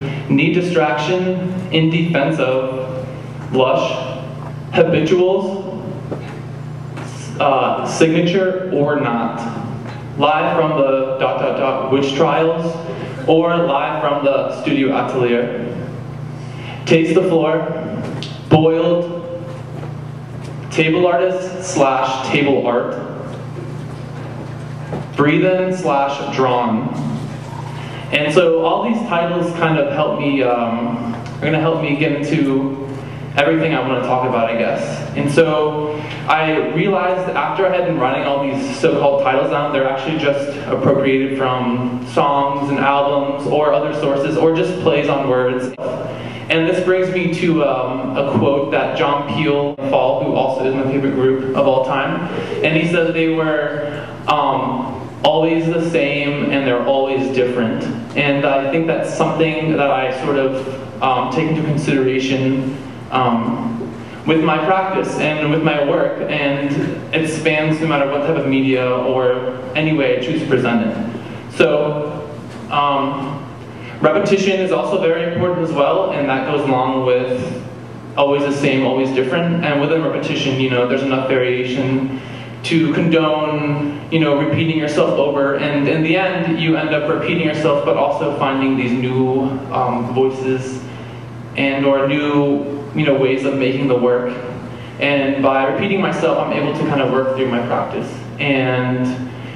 Need distraction, in defense of, blush, habituals, signature or not, live from the ... witch trials, or live from the studio atelier, taste the floor, boiled, table artist / table art, breathe in / drawn. And so all these titles kind of help me, are going to help me get into everything I want to talk about, I guess. And so I realized after I had been writing all these so-called titles down, they're actually just appropriated from songs and albums or other sources, or just plays on words. And this brings me to a quote that John Peel, Fall, who also is my favorite group of all time, and he said they were always the same and they're always different. And I think that's something that I sort of take into consideration with my practice and with my work, and it spans no matter what type of media or any way I choose to present it. So repetition is also very important as well, and that goes along with always the same, always different. And within repetition, there's enough variation to condone, repeating yourself over, and in the end, you end up repeating yourself, but also finding these new voices and or new, ways of making the work. And by repeating myself, I'm able to kind of work through my practice and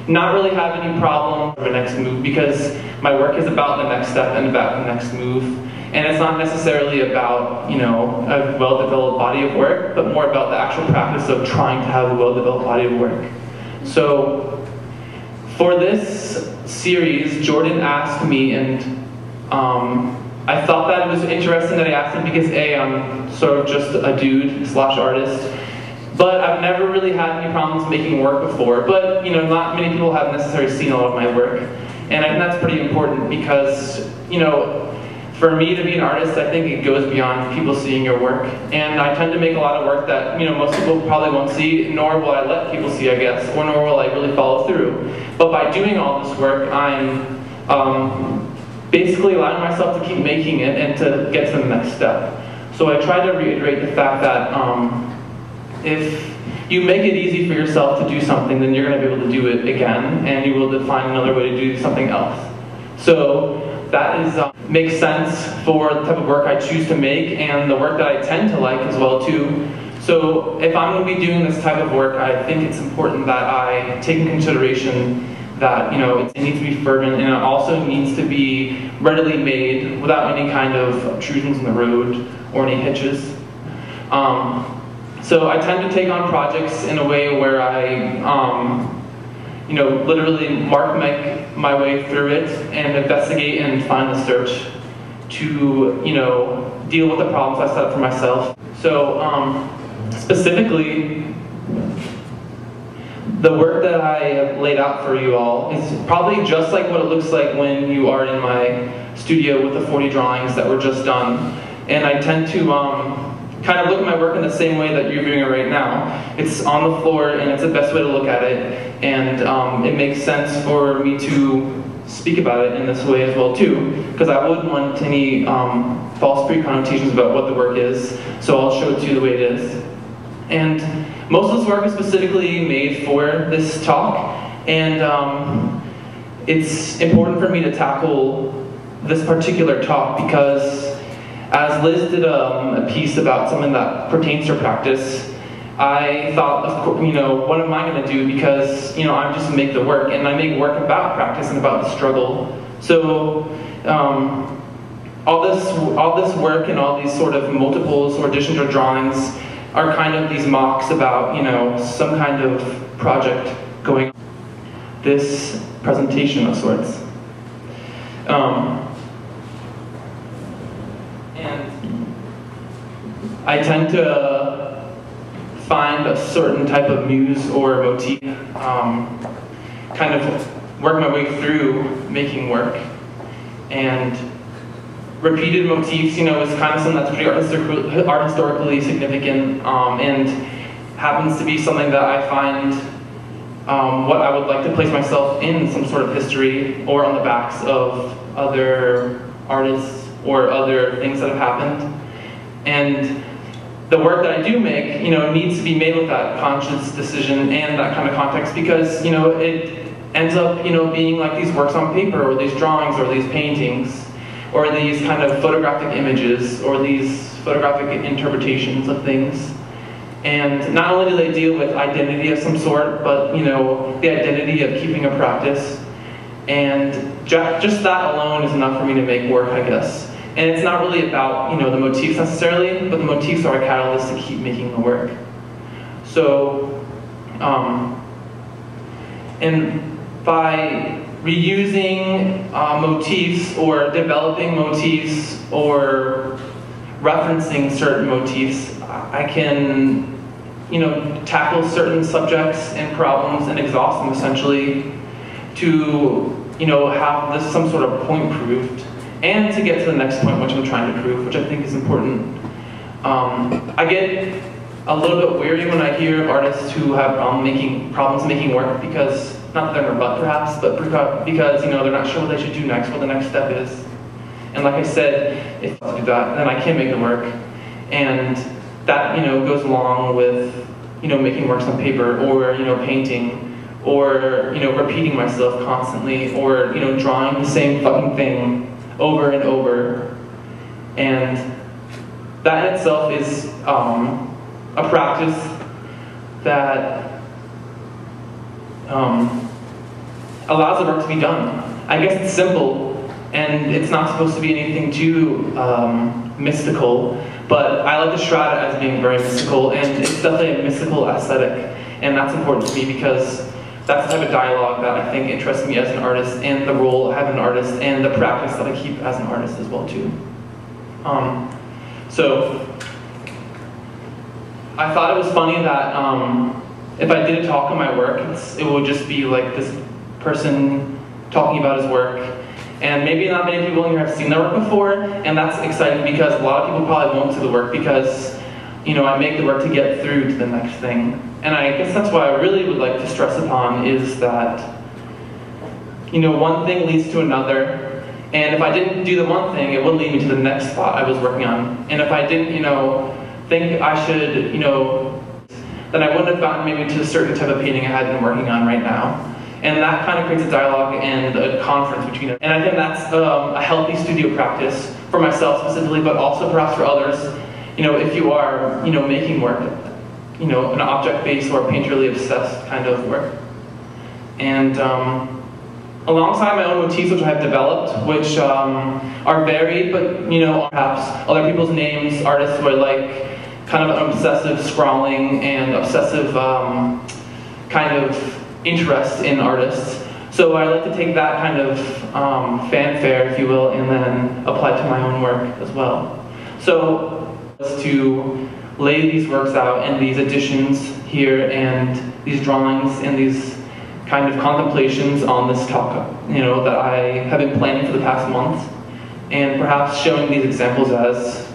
not really have any problem with the next move, because my work is about the next step and about the next move. And it's not necessarily about, a well-developed body of work, but more about the actual practice of trying to have a well-developed body of work. So for this series, Jordan asked me, and I thought that it was interesting that I asked him because A, I'm sort of just a dude / artist, but I've never really had any problems making work before. But not many people have necessarily seen a lot of my work, and I think that's pretty important because for me to be an artist, I think it goes beyond people seeing your work. And I tend to make a lot of work that most people probably won't see, nor will I let people see, I guess, or nor will I really follow through. But by doing all this work, I'm basically allowing myself to keep making it and to get to the next step. So I try to reiterate the fact that if you make it easy for yourself to do something, then you're going to be able to do it again, and you will find another way to do something else. So that is makes sense for the type of work I choose to make and the work that I tend to like as well too. So if I'm going to be doing this type of work, I think it's important that I take in consideration that it needs to be fervent, and it also needs to be readily made without any kind of obtrusions in the road or any hitches. So I tend to take on projects in a way where I literally mark my way through it and investigate and find the search to, deal with the problems I set up for myself. So, specifically, the work that I have laid out for you all is probably just like what it looks like when you are in my studio with the 40 drawings that were just done. And I tend to kind of look at my work in the same way that you're viewing it right now. It's on the floor, and it's the best way to look at it. And it makes sense for me to speak about it in this way as well too, because I wouldn't want any false pre-connotations about what the work is, so I'll show it to you the way it is. And most of this work is specifically made for this talk, and it's important for me to tackle this particular talk because as Liz did a piece about something that pertains to practice, I thought, of course, what am I going to do? Because I'm just make the work, and I make work about practice and about the struggle. So all this work and all these sort of multiples or additions or drawings are kind of these mocks about some kind of project going on. This presentation of sorts. And I tend to find a certain type of muse or motif, kind of work my way through making work. And repeated motifs, is kind of something that's pretty art historically significant, and happens to be something that I find what I would like to place myself in some sort of history or on the backs of other artists or other things that have happened. And the work that I do make, needs to be made with that conscious decision and that kind of context, because, it ends up, being like these works on paper, or these drawings, or these paintings, or these kind of photographic images, or these photographic interpretations of things. And not only do they deal with identity of some sort, but, the identity of keeping a practice. And just that alone is enough for me to make work, I guess. And it's not really about, the motifs necessarily, but the motifs are a catalyst to keep making the work. So, and by reusing motifs, or developing motifs, or referencing certain motifs, I can, tackle certain subjects and problems and exhaust them essentially to, have some sort of point proved, and to get to the next point which I'm trying to prove, which I think is important. I get a little bit weary when I hear of artists who have problems making work, because, not that they're in a rut perhaps, but because they're not sure what they should do next, what the next step is. And like I said, if I do that, then I can't make the work. And that, goes along with, making works on paper, or, painting, or, repeating myself constantly, or, drawing the same fucking thing over and over. And that in itself is a practice that allows the work to be done. I guess it's simple, and it's not supposed to be anything too mystical, but I like to shroud it as being very mystical, and it's definitely a mystical aesthetic, and that's important to me because that's the type of dialogue that I think interests me as an artist, and the role I have as an artist, and the practice that I keep as an artist as well too. So I thought it was funny that if I did a talk on my work, it would just be like this person talking about his work. And maybe not many people in here have seen that work before, and that's exciting because a lot of people probably won't see the work because, I make the work to get through to the next thing. And I guess that's why I really would like to stress upon is that, one thing leads to another, and if I didn't do the one thing, it would lead me to the next spot I was working on. And if I didn't, think I should, then I wouldn't have gotten maybe to a certain type of painting I had been working on right now. And that kind of creates a dialogue and a conference between it. And I think that's a healthy studio practice for myself specifically, but also perhaps for others. If you are, making work, an object-based or painterly obsessed kind of work. And alongside my own motifs, which I have developed, which are varied, but perhaps other people's names, artists who are like kind of an obsessive scrawling and obsessive kind of interest in artists. So I like to take that kind of fanfare, if you will, and then apply it to my own work as well. So to lay these works out and these additions here and these drawings and these kind of contemplations on this talk, that I have been planning for the past month, and perhaps showing these examples as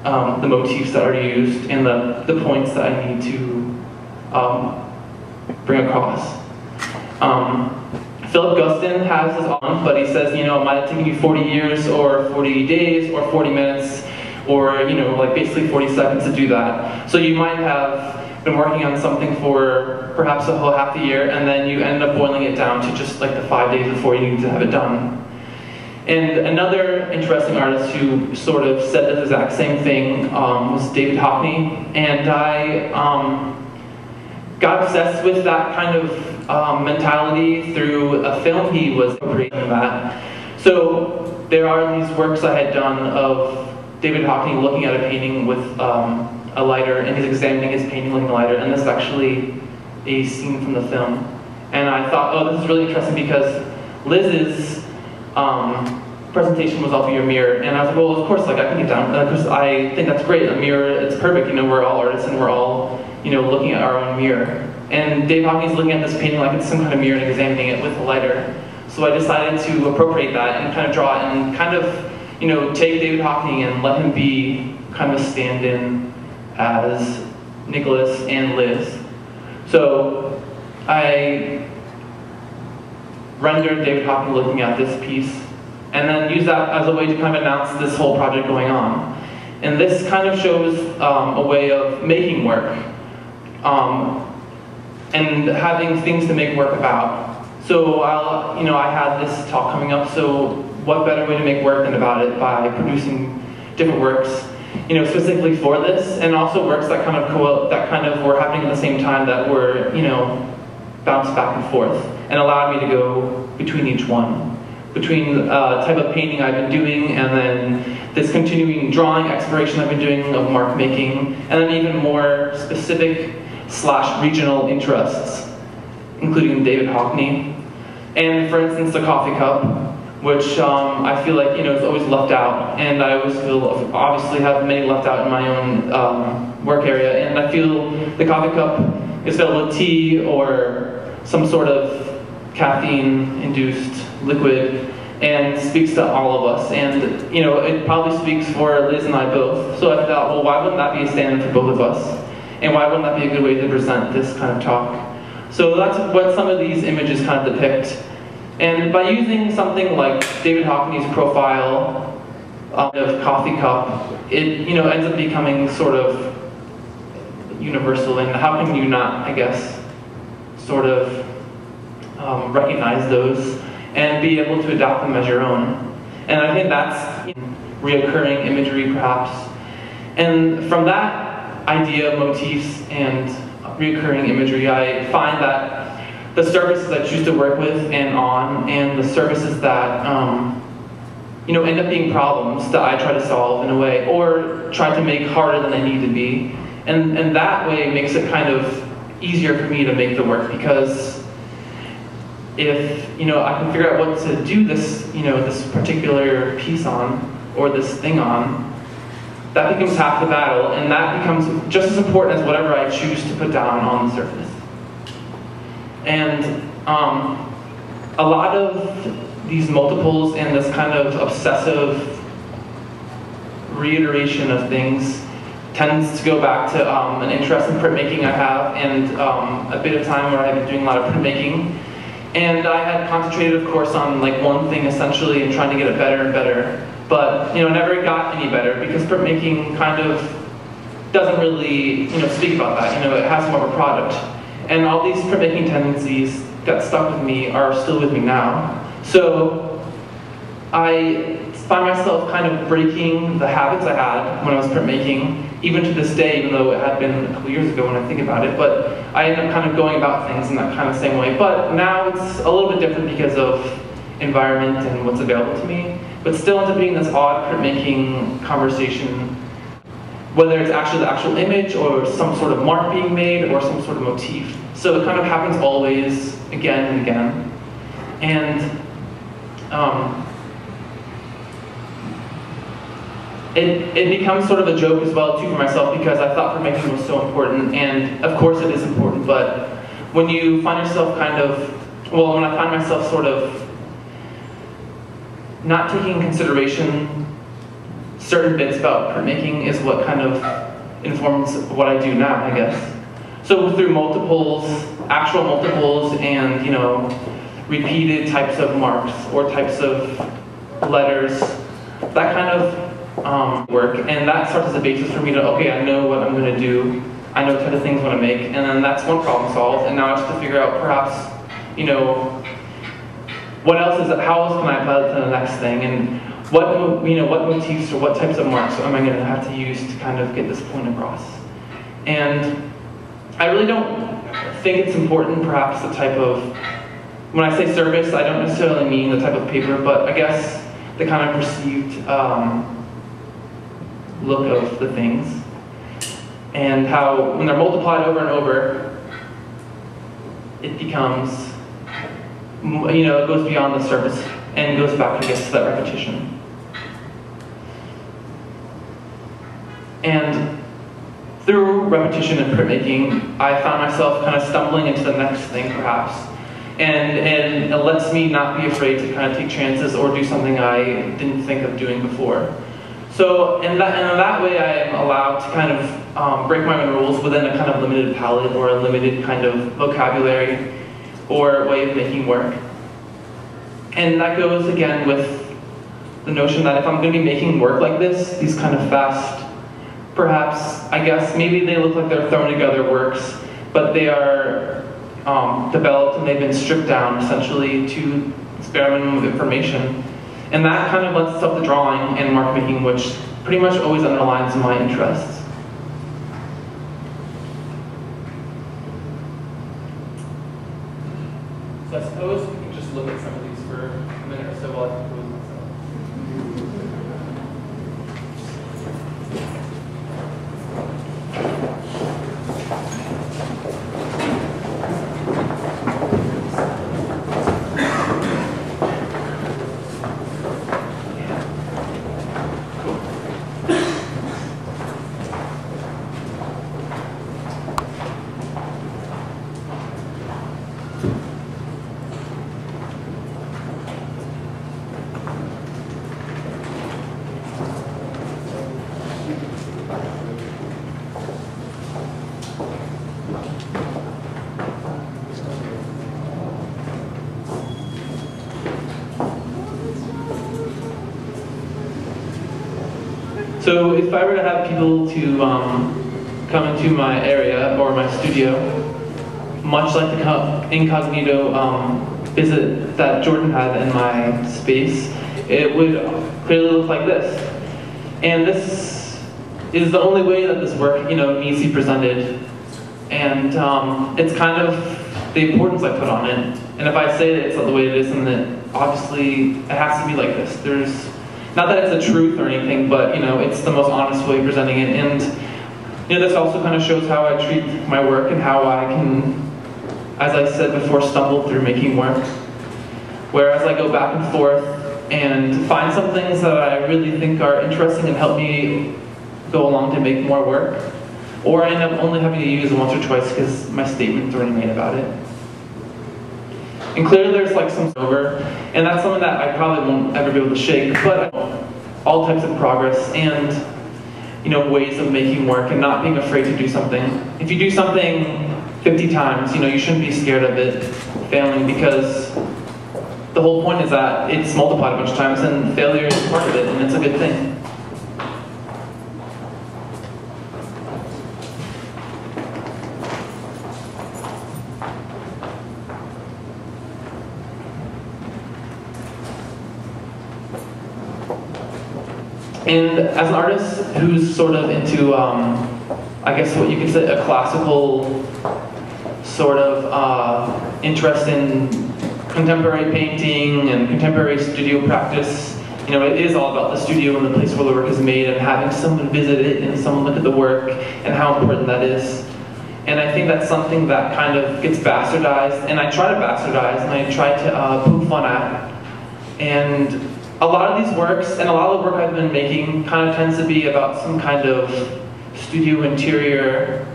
the motifs that are used and the points that I need to bring across. Philip Guston has this on, but he says, it might have taken you 40 years or 40 days or 40 minutes or, like basically 40 seconds to do that. So you might have been working on something for perhaps a whole half a year, and then you end up boiling it down to just like the 5 days before you need to have it done. And another interesting artist who sort of said the exact same thing was David Hockney, and I got obsessed with that kind of mentality through a film he was creating that. So there are these works I had done of David Hockney looking at a painting with a lighter, and he's examining his painting with a lighter, and this is actually a scene from the film. And I thought, oh, this is really interesting because Liz's presentation was off of your mirror, and I was like, well, of course, like I can get down, because I think that's great. A mirror, it's perfect. We're all artists, and we're all, looking at our own mirror. And Dave Hockney's looking at this painting like it's some kind of mirror and examining it with a lighter. So I decided to appropriate that and kind of draw it and kind of, take David Hockney and let him be kind of a stand-in as Nikholis and Liz. So I rendered David Hockney looking at this piece and then use that as a way to kind of announce this whole project going on. And this kind of shows a way of making work, and having things to make work about. So I had this talk coming up, so what better way to make work than about it by producing different works, specifically for this, and also works that kind of were happening at the same time that were, bounced back and forth, and allowed me to go between each one. Between type of painting I've been doing, and then this continuing drawing exploration I've been doing of mark making, and then even more specific / regional interests, including David Hockney. And for instance, the coffee cup, which I feel like is always left out, and I always feel obviously have many left out in my own work area, and I feel the coffee cup is filled with tea or some sort of caffeine-induced liquid, and speaks to all of us, and it probably speaks for Liz and I both. So I thought, well, why wouldn't that be a stand for both of us? And why wouldn't that be a good way to present this kind of talk? So that's what some of these images kind of depict. And by using something like David Hockney's profile of coffee cup, it ends up becoming sort of universal. And how can you not, I guess, sort of recognize those and be able to adopt them as your own? And I think that's reoccurring imagery, perhaps. And from that idea, motifs, and reoccurring imagery, I find that the surfaces I choose to work with and on, and the surfaces that end up being problems that I try to solve in a way, or try to make harder than they need to be, and that way makes it kind of easier for me to make the work, because if I can figure out what to do this this particular piece on, or this thing on, that becomes half the battle, and that becomes just as important as whatever I choose to put down on the surface. And a lot of these multiples and this kind of obsessive reiteration of things tends to go back to an interest in printmaking I have, and a bit of time where I've been doing a lot of printmaking. And I had concentrated, of course, on like one thing essentially and trying to get it better and better. But never got any better, because printmaking kind of doesn't really speak about that. It has more of a product. And all these printmaking tendencies that stuck with me are still with me now. So I find myself kind of breaking the habits I had when I was printmaking, even to this day, even though it had been a couple years ago when I think about it. But I end up kind of going about things in that kind of same way. But now it's a little bit different because of environment and what's available to me. But still ends up being this odd printmaking conversation, whether it's actually the actual image or some sort of mark being made or some sort of motif. So it kind of happens always, again and again. And it becomes sort of a joke as well too for myself, because I thought printmaking was so important, and of course it is important, but when you find yourself when I find myself sort of not taking into consideration certain bits about printmaking is what kind of informs what I do now, I guess. So through multiples, actual multiples, and repeated types of marks or types of letters, that kind of work, and that starts as a basis for me to, okay, I know what I'm going to do, I know what type of things I want to make, and then that's one problem solved, and now I just have to figure out perhaps, what else is it, how else can I apply it to the next thing, and what motifs or what types of marks am I going to have to use to kind of get this point across. And I really don't think it's important, perhaps, the type of, when I say surface, I don't necessarily mean the type of paper, but I guess the kind of perceived look of the things, and how when they're multiplied over and over, it becomes, it goes beyond the surface and goes back, I guess, to that repetition. And through repetition and printmaking, I found myself kind of stumbling into the next thing, perhaps. And it lets me not be afraid to kind of take chances or do something I didn't think of doing before. So in that way, I am allowed to kind of break my own rules within a kind of limited palette or a limited kind of vocabulary or way of making work. And that goes again with the notion that if I'm going to be making work like this, these kind of fast, perhaps, I guess, maybe they look like they're thrown together works, but they are developed and they've been stripped down, essentially, to experiment with information. And that kind of lends itself to drawing and mark making, which pretty much always underlines my interests. So I suppose we can just look at some of these for a minute or so while I compose myself. So if I were to have people to come into my area or my studio, much like the incognito visit that Jordan had in my space, it would clearly look like this. And this is the only way that this work, needs to be presented. And it's kind of the importance I put on it. And if I say that it's not the way it is, and that obviously it has to be like this. There's not that it's a truth or anything, but it's the most honest way of presenting it. And this also kind of shows how I treat my work and how I can, as I said before, stumble through making work. Whereas I go back and forth and find some things that I really think are interesting and help me go along to make more work, or I end up only having to use it once or twice because my statement's already made about it. And clearly there's like some over, and that's something that I probably won't ever be able to shake, but all types of progress and ways of making work and not being afraid to do something. If you do something 50 times, you shouldn't be scared of it failing, because the whole point is that it's multiplied a bunch of times and failure is part of it, and it's a good thing. And as an artist who's sort of into, I guess what you could say, a classical sort of interest in contemporary painting and contemporary studio practice, it is all about the studio and the place where the work is made and having someone visit it and someone look at the work and how important that is. And I think that's something that kind of gets bastardized, and I try to bastardize, and I try to poke fun at. And a lot of these works, and a lot of the work I've been making, kind of tends to be about some kind of studio interior,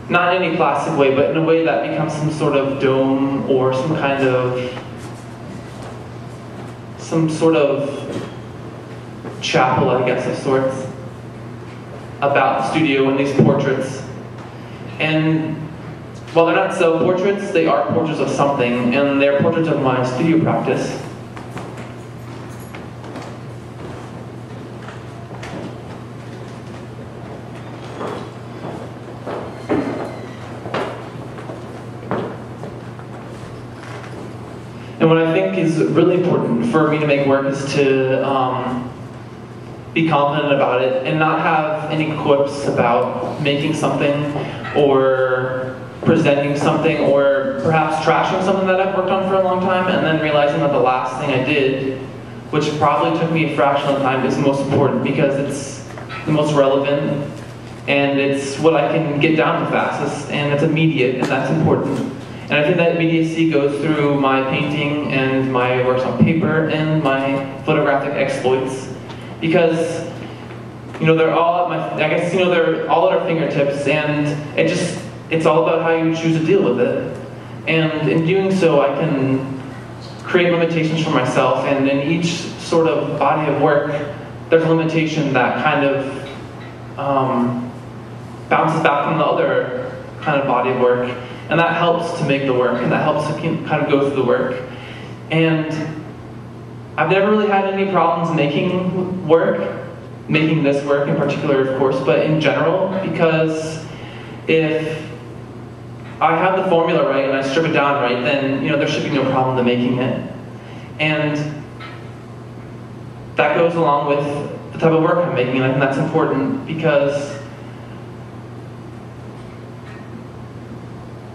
not in any classic way, but in a way that becomes some sort of dome or some sort of chapel, I guess, of sorts, about the studio and these portraits. And while they're not self-portraits, they are portraits of something, and they're portraits of my studio practice. And what I think is really important for me to make work is to be confident about it and not have any quips about making something or presenting something or perhaps trashing something that I've worked on for a long time and then realizing that the last thing I did, which probably took me a fraction of time, is most important because it's the most relevant and it's what I can get down the fastest and it's immediate, and that's important. And I think that immediacy goes through my painting and my works on paper and my photographic exploits, because they're all at they're all at our fingertips, and it's all about how you choose to deal with it. And in doing so, I can create limitations for myself, and in each sort of body of work, there's a limitation that kind of bounces back from the other kind of body of work. And that helps to make the work, and that helps to kind of go through the work. And I've never really had any problems making this work in particular, of course, but in general, because if I have the formula right and I strip it down right, then there should be no problem to making it. And that goes along with the type of work I'm making, and I think that's important because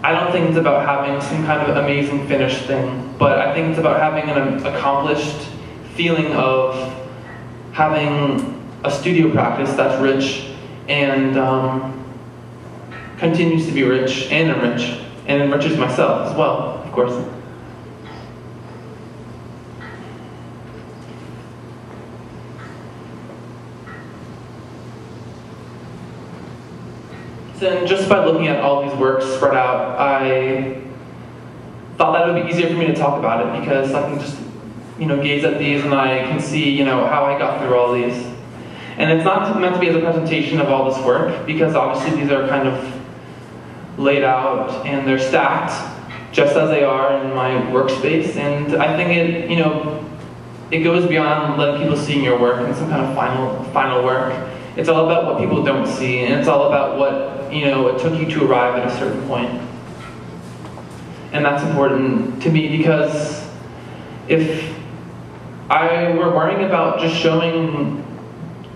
I don't think it's about having some kind of amazing finished thing, but I think it's about having an accomplished feeling of having a studio practice that's rich and continues to be rich and enriches myself as well, of course. So just by looking at all these works spread out, I thought that it would be easier for me to talk about it because I can just gaze at these and I can see how I got through all these. And it's not meant to be as a presentation of all this work because obviously these are kind of laid out and they're stacked just as they are in my workspace, and I think it goes beyond letting people see your work and some kind of final work. It's all about what people don't see, and it's all about what it took you to arrive at a certain point. And that's important to me because if I were worrying about just showing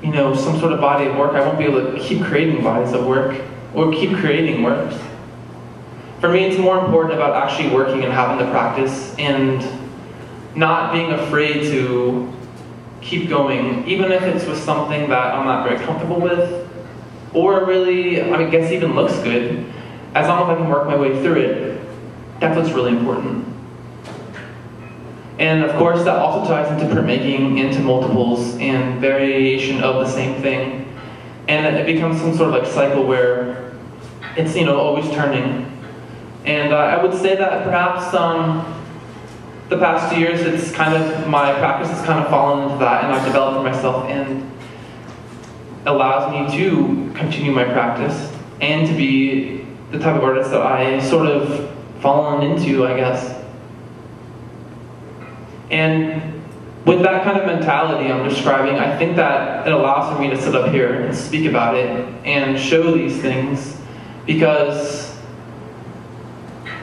some sort of body of work, I won't be able to keep creating bodies of work or keep creating works. For me, it's more important about actually working and having the practice and not being afraid to keep going, even if it's with something that I'm not very comfortable with, or really, I guess even looks good, as long as I can work my way through it. That's what's really important. And of course, that also ties into printmaking, into multiples, and variation of the same thing. And it becomes some sort of cycle where it's always turning. And I would say that perhaps the past 2 years, it's kind of, my practice has kind of fallen into that, and I've developed for myself, and allows me to continue my practice and to be the type of artist that I sort of fallen into, I guess. And with that kind of mentality I'm describing, I think that it allows for me to sit up here and speak about it and show these things, because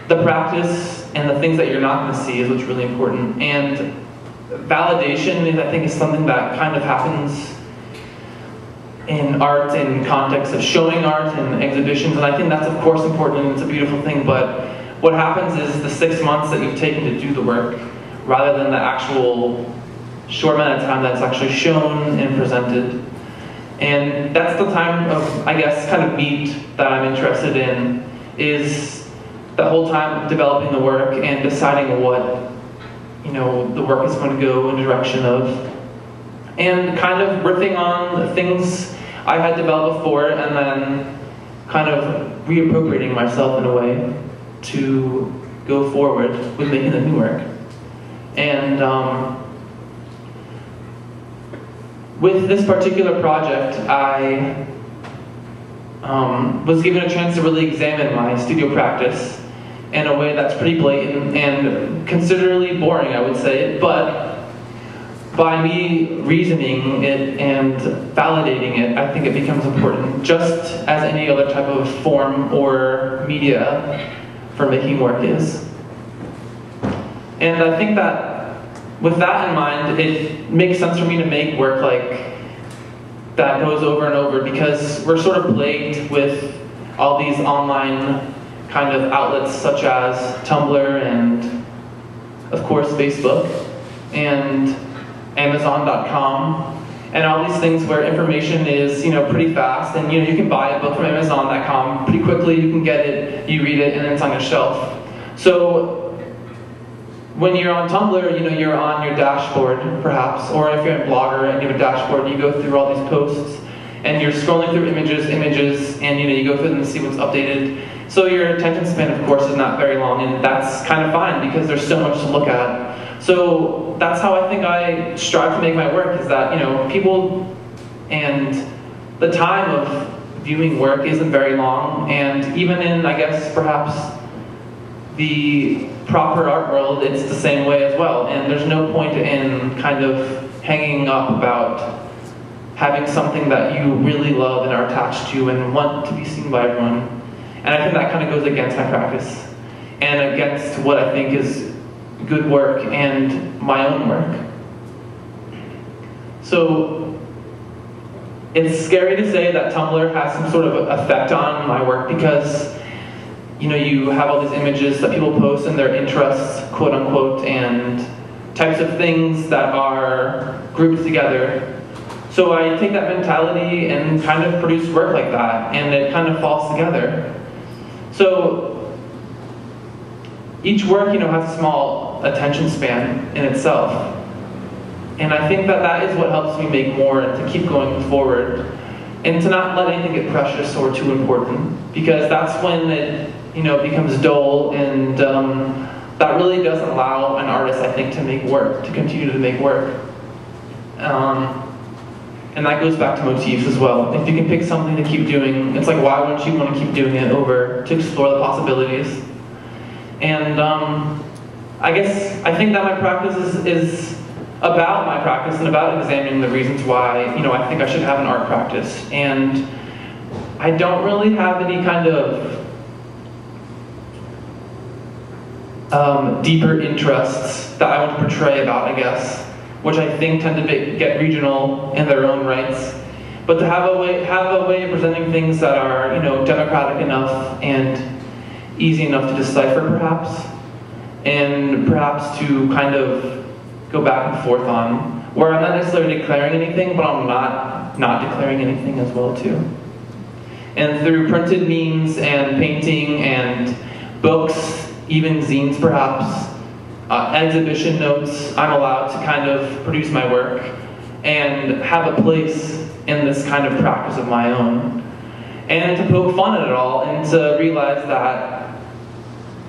the practice and the things that you're not going to see is what's really important. And validation, I think, is something that kind of happens in art in context of showing art and exhibitions, and I think that's of course important and it's a beautiful thing, but what happens is the 6 months that you've taken to do the work, rather than the actual short amount of time that's actually shown and presented. And that's the time of, I guess, kind of meat that I'm interested in, is the whole time developing the work and deciding what the work is going to go in the direction of, and kind of riffing on things I had developed before and then kind of reappropriating myself in a way to go forward with making the new work. And with this particular project, I was given a chance to really examine my studio practice in a way that's pretty blatant and considerably boring, I would say, but by me reasoning it and validating it, I think it becomes important, just as any other type of form or media for making work is. And I think that with that in mind, it makes sense for me to make work that goes over and over, because we're sort of plagued with all these online kind of outlets such as Tumblr and, of course, Facebook and Amazon.com and all these things where information is pretty fast, and you can buy a book from Amazon.com pretty quickly. You can get it, you read it, and it's on your shelf. So when you're on Tumblr, you're on your dashboard perhaps, or if you're a blogger and you have a dashboard, you go through all these posts and you're scrolling through images, and you go through them and see what's updated. So your attention span, of course, is not very long, and that's kind of fine because there's so much to look at. So that's how I think I strive to make my work, is that people and the time of viewing work isn't very long, and even in, I guess, perhaps the proper art world, it's the same way as well. And there's no point in kind of hanging up about having something that you really love and are attached to and want to be seen by everyone. And I think that kind of goes against my practice and against what I think is good work and my own work. So it's scary to say that Tumblr has some sort of effect on my work because, you know, you have all these images that people post and their interests, quote unquote, and types of things that are grouped together. So I take that mentality and kind of produce work like that, and it kind of falls together. So each work, you know, has a small attention span in itself. And I think that that is what helps me make more and to keep going forward. And to not let anything get precious or too important. Because that's when it, you know, becomes dull, and that really doesn't allow an artist, I think, to make work, to continue to make work. And that goes back to motifs as well. If you can pick something to keep doing, it's like, why wouldn't you want to keep doing it over to explore the possibilities? And I think that my practice is about my practice and about examining the reasons why, you know, I think I should have an art practice. And I don't really have any kind of deeper interests that I want to portray about, I guess, which I think tend to get regional in their own rights. But to have a way of presenting things that are, you know, democratic enough and easy enough to decipher, perhaps, and perhaps to kind of go back and forth on, where I'm not necessarily declaring anything, but I'm not declaring anything as well too. And through printed means and painting and books, even zines perhaps, exhibition notes, I'm allowed to kind of produce my work and have a place in this kind of practice of my own. And to poke fun at it all and to realize that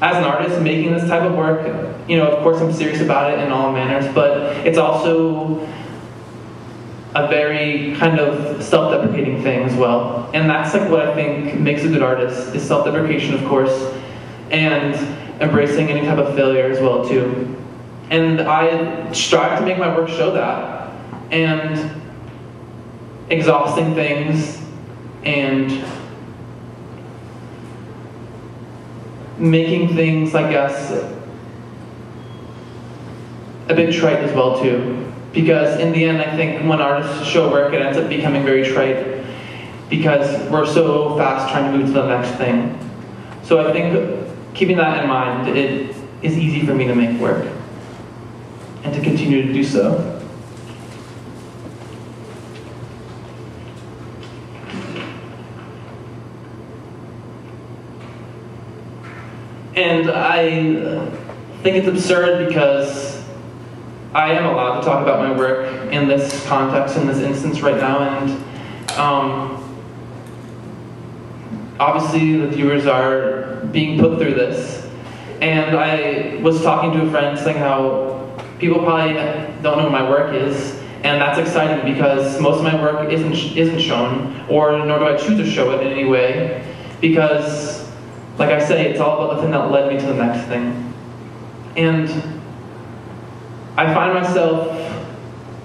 as an artist making this type of work, you know, of course I'm serious about it in all manners, but it's also a very kind of self-deprecating thing as well. And that's like what I think makes a good artist, is self-deprecation, of course, and embracing any type of failure as well too. And I strive to make my work show that. And exhausting things and making things, I guess, a bit trite as well too. Because in the end, I think when artists show work, it ends up becoming very trite because we're so fast trying to move to the next thing. So I think keeping that in mind, it is easy for me to make work and to continue to do so. And I think it's absurd because I am allowed to talk about my work in this context, in this instance right now, and obviously the viewers are being put through this. And I was talking to a friend saying how people probably don't know what my work is, and that's exciting because most of my work isn't shown, or nor do I choose to show it in any way, because like I say, it's all about the thing that led me to the next thing. And I find myself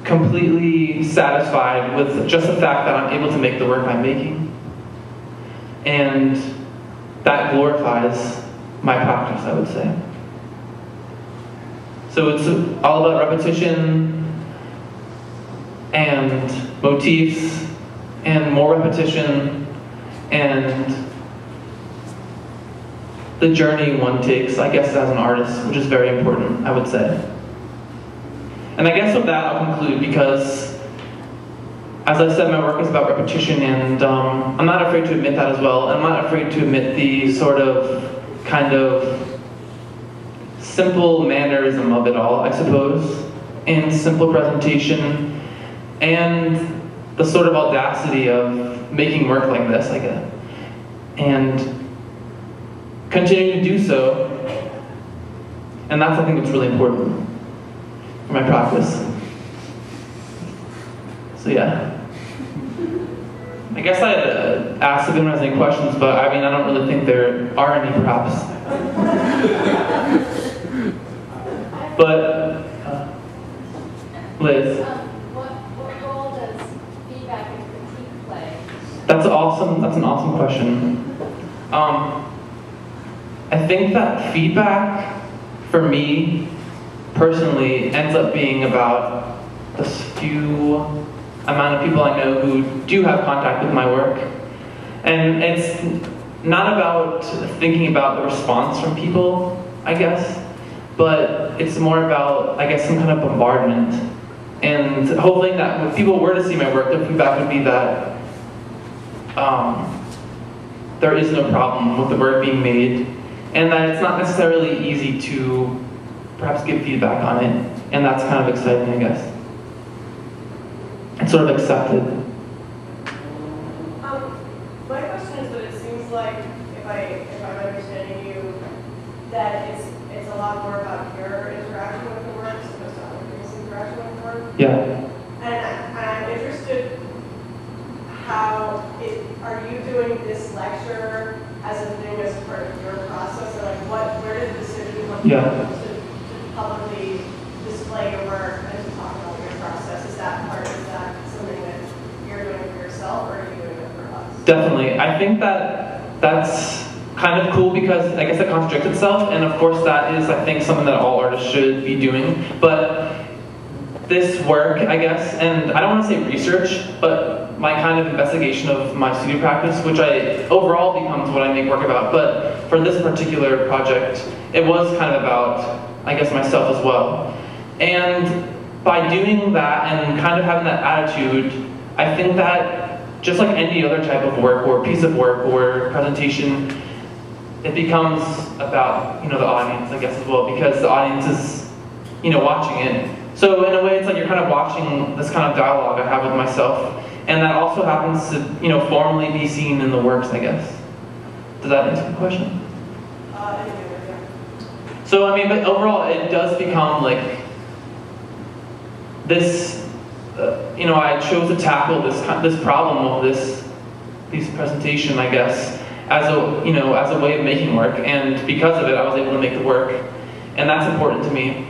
completely satisfied with just the fact that I'm able to make the work I'm making. And that glorifies my practice, I would say. So it's all about repetition and motifs and more repetition and the journey one takes, I guess, as an artist, which is very important, I would say. And I guess with that, I'll conclude because, as I said, my work is about repetition, and I'm not afraid to admit that as well. I'm not afraid to admit the sort of, kind of, simple mannerism of it all, I suppose, and simple presentation, and the sort of audacity of making work like this, I guess. And continue to do so, and that's, I think, what's really important for my practice. So yeah, I guess I'd ask if anyone has any questions, but I mean, I don't really think there are any, perhaps. But, Liz. What role does feedback and critique play? That's awesome. That's an awesome question. I think that feedback, for me, personally, ends up being about the few amount of people I know who do have contact with my work. And it's not about thinking about the response from people, I guess, but it's more about, I guess, some kind of bombardment. And hoping that if people were to see my work, the feedback would be that there is no problem with the work being made, and that it's not necessarily easy to perhaps give feedback on it, and that's kind of exciting, I guess. It's sort of accepted. My question is that it seems like, if I'm understanding you, that it's a lot more about your interaction with the work as opposed to other people's interaction with the work. Yeah. And I'm interested are you doing this lecture as a thing as part of your process? Or like where did the decision come from to publicly display your work and to talk about your process? Is that something that you're doing for yourself, or are you doing it for us? Definitely. I think that's kind of cool because I guess it contradicts itself, and of course that is, I think, something that all artists should be doing. But this work, I guess, and I don't want to say research, but my kind of investigation of my studio practice, which overall becomes what I make work about, but for this particular project, it was kind of about, I guess, myself as well. And by doing that and kind of having that attitude, I think that just like any other type of work or piece of work or presentation, it becomes about, the audience, I guess, as well, because the audience is, watching it. So in a way, it's like you're kind of watching this kind of dialogue I have with myself, and that also happens to, formally be seen in the works, I guess. Does that answer the question? So, but overall, it does become like this, I chose to tackle this problem of this presentation, I guess, as a way of making work, and because of it, I was able to make the work, and that's important to me.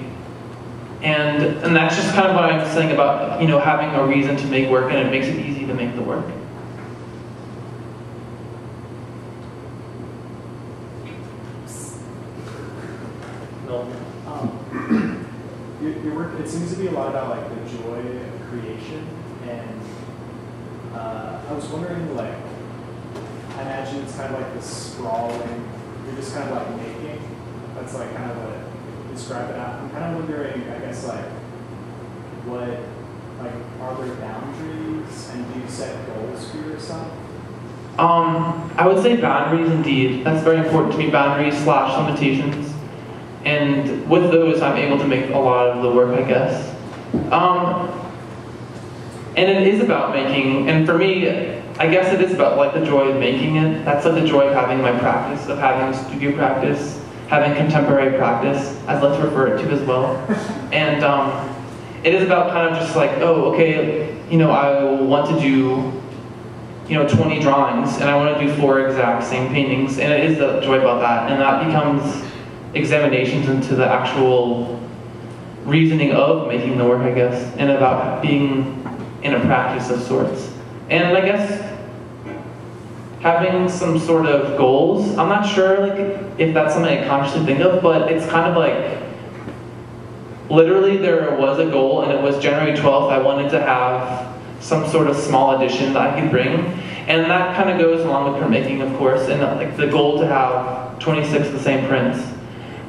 And that's just kind of what I'm saying about, having a reason to make work, and it makes it easy to make the work. Your work, it seems to be a lot about like the joy of creation, and I was wondering, like, I imagine it's kind of like this sprawling, you're just kind of like making, that's like kind of what it describe it out. I'm kind of wondering, I guess, like, are there boundaries, and do you set goals for yourself? I would say boundaries indeed. That's very important to me, boundaries / limitations. And with those, I'm able to make a lot of the work, I guess. And it is about making, and for me, I guess it is about like the joy of making it. That's like the joy of having my practice, of having studio practice, having contemporary practice, as let's refer it to as well. And it is about kind of just like, oh, okay, I want to do, 20 drawings, and I want to do 4 exact same paintings, and it is the joy about that, and that becomes examinations into the actual reasoning of making the work, I guess, and about being in a practice of sorts. And I guess having some sort of goals. I'm not sure if that's something I consciously think of, but it's kind of like, literally there was a goal, and it was January 12th. I wanted to have some sort of small addition that I could bring, and that kind of goes along with printmaking, of course, and like the goal to have 26 of the same prints.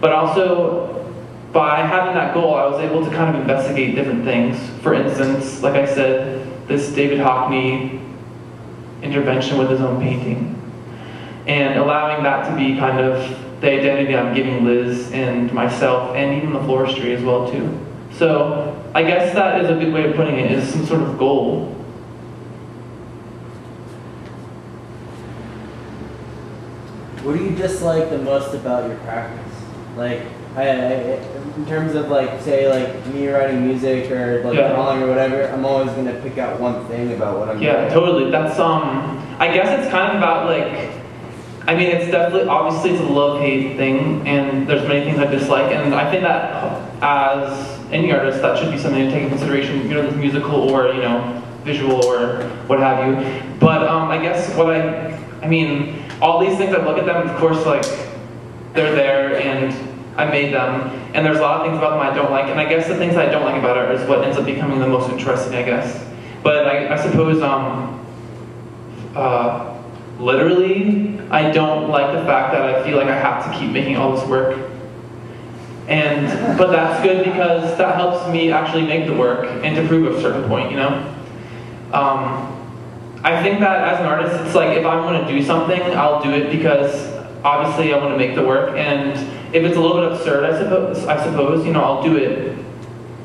But also, by having that goal, I was able to kind of investigate different things. For instance, like I said, this David Hockney intervention with his own painting, and allowing that to be kind of the identity I'm giving Liz and myself, and even the Floristree as well too. So I guess that is a good way of putting it, is some sort of goal. What do you dislike the most about your practice? Like, in terms of like, say like me writing music or like drawing or whatever, I'm always gonna pick out one thing about what I'm doing. Yeah, totally. That's I guess it's kind of about like I mean, it's definitely, obviously it's a love-hate thing, and there's many things I dislike, and I think that as any artist, that should be something to take into consideration, you know, musical or, you know, visual or what have you. But I guess I mean, all these things, I look at them, of course, like, they're there, and I made them, and there's a lot of things about them I don't like, and I guess the things I don't like about art is what ends up becoming the most interesting, I guess. But I suppose, literally, I don't like the fact that I feel like I have to keep making all this work. But that's good because that helps me actually make the work and to prove a certain point, you know? I think that as an artist, it's like if I want to do something, I'll do it because obviously I want to make the work, and if it's a little bit absurd, I suppose, you know, I'll do it.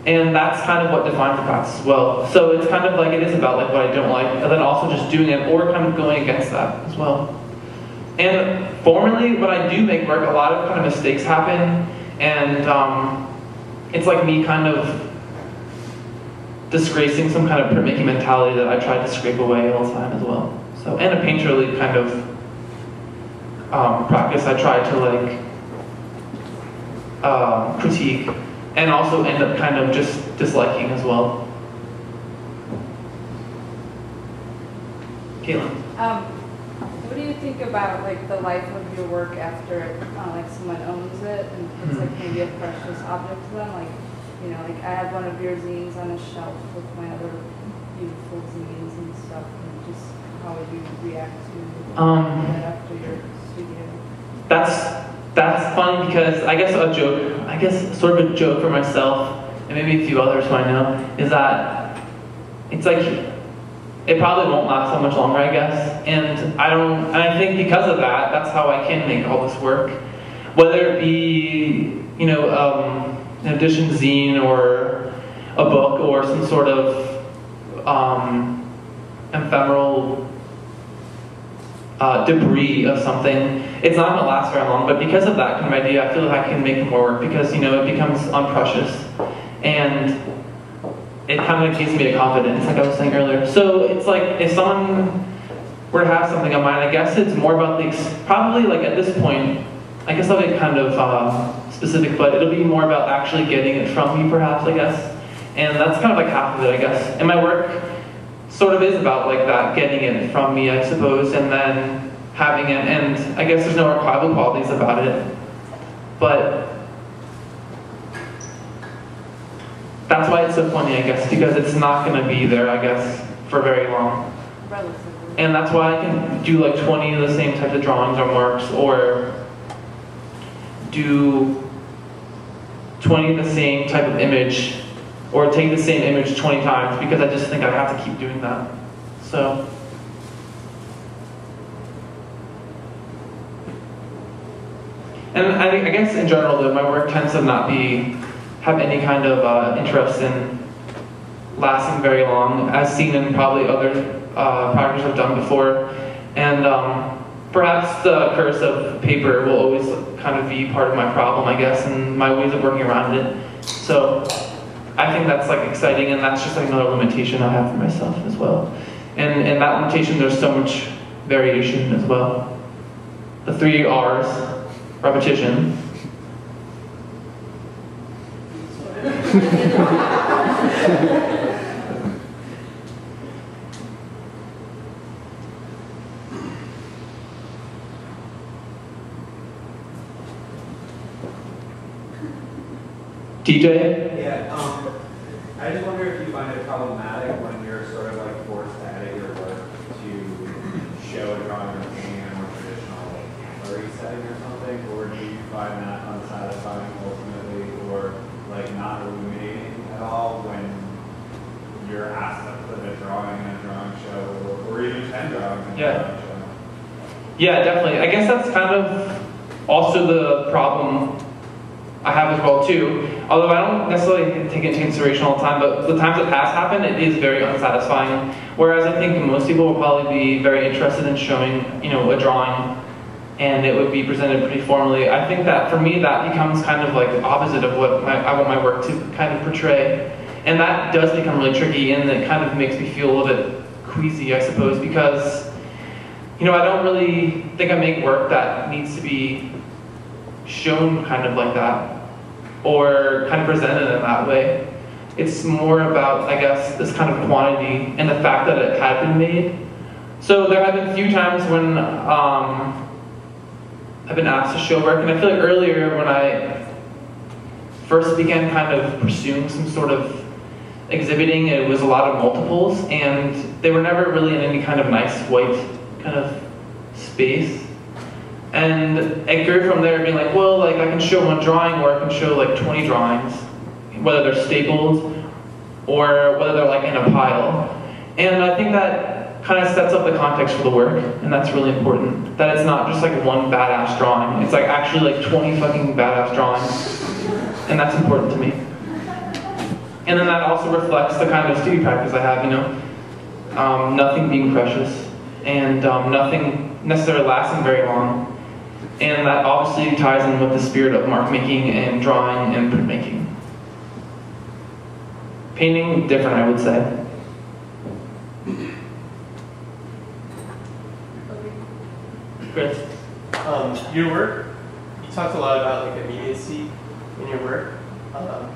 And that's kind of what defines the practice as well. So it's kind of like, it is about like what I don't like, and then also just doing it or kind of going against that as well. And formally, when I do make work, a lot of kind of mistakes happen, and it's like me kind of disgracing some kind of printmaking mentality that I tried to scrape away all the time as well. So, and a painterly kind of practice I tried to like critique, and also end up kind of just disliking as well. Caitlin. What do you think about like the life of your work after like someone owns it and it's like maybe a precious object to them? Like, you know, like I have one of your zines on a shelf with my other beautiful zines and stuff, and just how would you react to that after your studio? That's funny because I guess sort of a joke for myself, and maybe a few others who I know, is that it's like, it probably won't last so much longer, I guess. And I think because of that, that's how I can make all this work. Whether it be, you know, an edition zine or a book or some sort of ephemeral debris of something, it's not going to last very long, but because of that kind of idea, I feel like I can make more work because, you know, it becomes unprecious, and it kind of gives me a confidence, like I was saying earlier. So it's like, if someone were to have something of mine, I guess it's more about probably like at this point, I guess I'll get kind of specific, but it'll be more about actually getting it from me, perhaps, I guess. And that's kind of like half of it, I guess. And my work sort of is about like that, getting it from me, I suppose, and then having it, and I guess there's no archival qualities about it, but that's why it's so funny, I guess, because it's not going to be there, I guess, for very long. Relatively. And that's why I can do like 20 of the same types of drawings or marks, or do 20 of the same type of image, or take the same image 20 times, because I just think I have to keep doing that. So. And I guess in general, though, my work tends to not have any kind of interest in lasting very long, as seen in probably other projects I've done before. And perhaps the curse of paper will always kind of be part of my problem, I guess, and my ways of working around it. So I think that's like exciting, and that's just like another limitation I have for myself as well. And in that limitation, there's so much variation as well. The 3 R's. Repetition. DJ? Yeah, I just wonder if you find it problematic when you're sort of like forced to edit your work to show a drawing or painting in a more traditional like gallery setting or something, or do you find that unsatisfying ultimately, or like not illuminating at all when you're asked to put a drawing in a drawing show, or even 10 drawings in a drawing show? Yeah, definitely. I guess that's kind of also the problem I have as well too. Although I don't necessarily take it into consideration all the time, but the times it has happened, it is very unsatisfying. Whereas I think most people will probably be very interested in showing, you know, a drawing, and it would be presented pretty formally. I think that for me, that becomes kind of like the opposite of what I want my work to kind of portray, and that does become really tricky, and it kind of makes me feel a little bit queasy, I suppose, because you know, I don't really think I make work that needs to be shown kind of like that, or kind of presented in that way. It's more about, I guess, this kind of quantity and the fact that it had been made. So there have been a few times when I've been asked to show work, and I feel like earlier when I first began kind of pursuing some sort of exhibiting, it was a lot of multiples, and they were never really in any kind of nice white kind of space. And it grew from there, being like, well, like I can show one drawing, or I can show like 20 drawings, whether they're stapled or whether they're like in a pile. And I think that kind of sets up the context for the work, and that's really important. That it's not just like one badass drawing, it's like actually like 20 fucking badass drawings, and that's important to me. And then that also reflects the kind of studio practice I have, you know, nothing being precious, and nothing necessarily lasting very long. And that obviously ties in with the spirit of mark making and drawing and printmaking. Painting, different, I would say. Chris? Your work, you talked a lot about like immediacy in your work,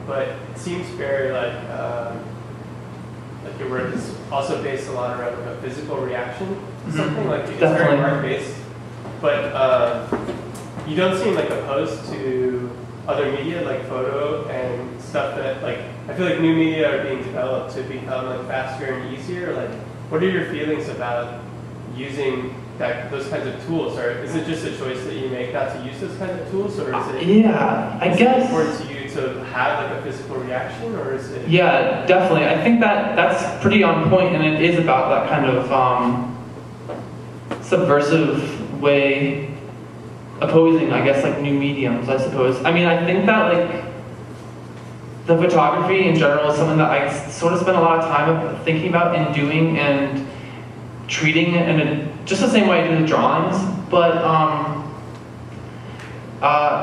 but it seems very like your work is also based a lot around like a physical reaction to something. Like it's very art based, but you don't seem like opposed to other media like photo and stuff that like I feel like new media are being developed to become like faster and easier. Like, what are your feelings about using those kinds of tools, or is it just a choice that you make not to use those kinds of tools, or is it? Yeah, I guess. Important to you to have like a physical reaction, or is it? Yeah, definitely. I think that that's pretty on point, and it is about that kind of subversive way, opposing, I guess, like new mediums, I suppose. I mean, I think that like the photography in general is something that I sort of spend a lot of time thinking about and doing and treating it in just the same way I do the drawings, but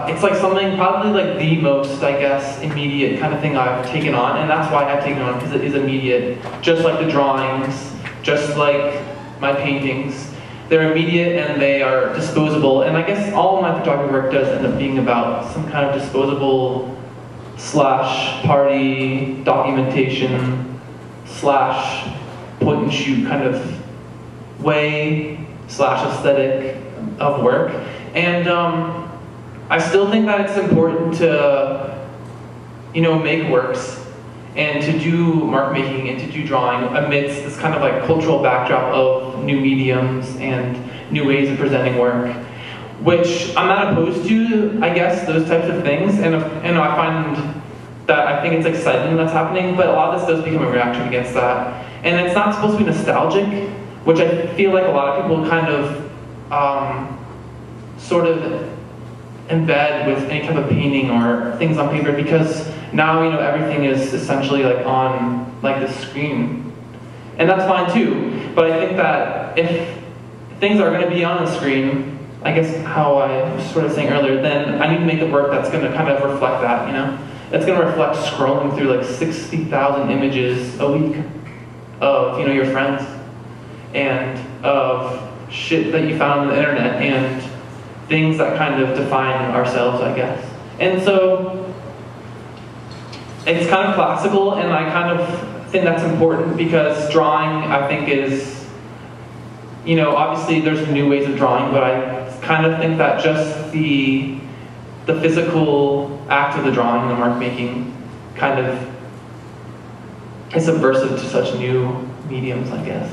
it's like something probably like the most, I guess, immediate kind of thing I've taken on, and that's why I've taken it on, because it is immediate. Just like the drawings, just like my paintings. They're immediate and they are disposable, and I guess all of my photography work does end up being about some kind of disposable / party documentation / point and shoot kind of way / aesthetic of work. And I still think that it's important to, you know, make works and to do mark making and to do drawing amidst this kind of like cultural backdrop of new mediums and new ways of presenting work, which I'm not opposed to, I guess, those types of things. And I find that I think it's exciting that's happening, but a lot of this does become a reaction against that. And it's not supposed to be nostalgic, which I feel like a lot of people kind of sort of embed with any type of painting or things on paper, because now, you know, everything is essentially like on like the screen. And that's fine too, but I think that if things are going to be on the screen, I guess how I was sort of saying earlier, then I need to make the work that's going to kind of reflect that, you know? It's going to reflect scrolling through like 60,000 images a week of, you know, your friends and of shit that you found on the internet and things that kind of define ourselves, I guess. And so it's kind of classical, and I kind of think that's important because drawing, I think, is, you know, obviously there's new ways of drawing, but I kind of think that just the physical act of the drawing and the mark making kind of is subversive to such new mediums, I guess.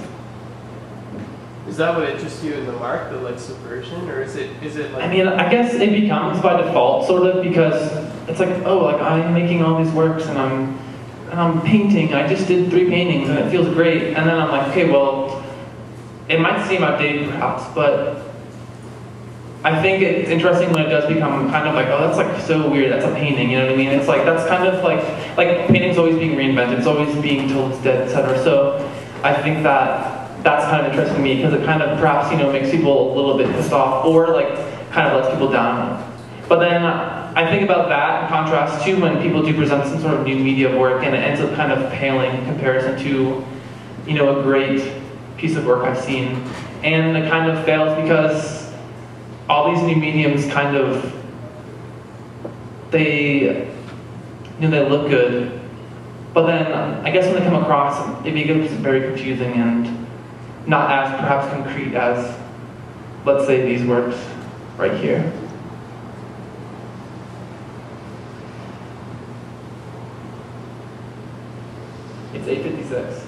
Is that what interests you in the mark, the like subversion, or is it like? I mean, I guess it becomes by default, sort of, because it's like, oh, like I'm making all these works and I'm painting. I just did 3 paintings and it feels great. And then I'm like, okay, well, it might seem outdated perhaps, but I think it's interesting when it does become kind of like, oh, that's like so weird. That's a painting, you know what I mean? It's like that's kind of like painting's always being reinvented. It's always being told it's dead, etc. So I think that that's kind of interesting to me because it kind of perhaps, you know, makes people a little bit pissed off or like kind of lets people down. But then I think about that in contrast to when people do present some sort of new media work and it ends up kind of paling in comparison to, you know, a great piece of work I've seen. And it kind of fails because all these new mediums kind of, they look good. But then I guess when they come across, it becomes very confusing and not as perhaps concrete as, let's say, these works right here. It's 8:56.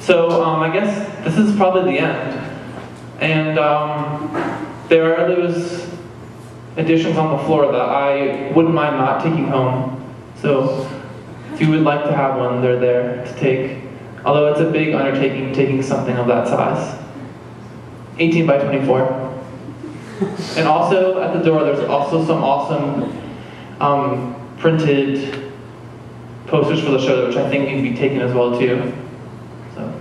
So I guess this is probably the end. And there are those additions on the floor that I wouldn't mind not taking home. So if you would like to have one, they're there to take. Although it's a big undertaking taking something of that size. 18 by 24. And also at the door there's also some awesome printed posters for the show, which I think need to be taken as well too. So.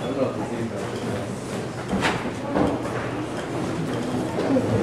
I don't know if this is